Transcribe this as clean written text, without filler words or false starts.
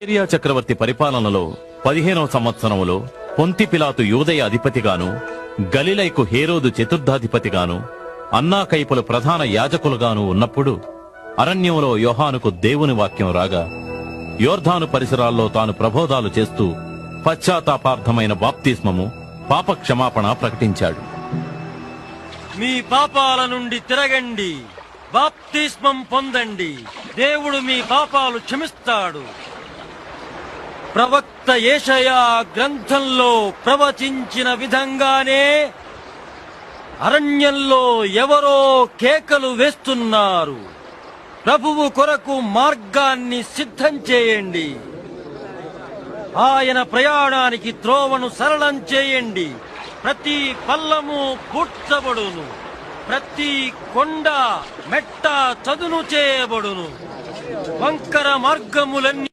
తిబెరియా చక్రవర్తి పరిపాలనలో 15వ సంవత్సరములో పొంతి పిలాతు యూదయ అధిపతిగాను, గలిలయకు హేరోదు చతుర్థాధిపతిగాను, అన్నా కైపుల ప్రధాన యాజకులుగాను ఉన్నప్పుడు అరణ్యంలో యోహానుకు దేవుని వాక్యం రాగా, యోర్దాను పరిసరాల్లో తాను ప్రబోధాలు చేస్తూ పశ్చాత్తాపార్థమైన బాప్తిస్మము, పాప క్షమాపణ ప్రకటించాడు. మీ పాపాల నుండి తిరగండి, బాప్తిస్మం పొందండి, దేవుడు మీ పాపాలు క్షమిస్తాడు. ప్రవక్త యేషయా గ్రంథంలో ప్రవచించిన విధంగానే అరణ్యంలో ఎవరో కేకలు వేస్తున్నారు, ప్రభువు కొరకు మార్గాన్ని సిద్ధం చేయండి, ఆయన ప్రయాణానికి త్రోవను సరళం చేయండి. ప్రతి పల్లము పూడ్చబడును, ప్రతి కొండ మెట్ట చదును చేయబడును, వంకర మార్గములన్నీ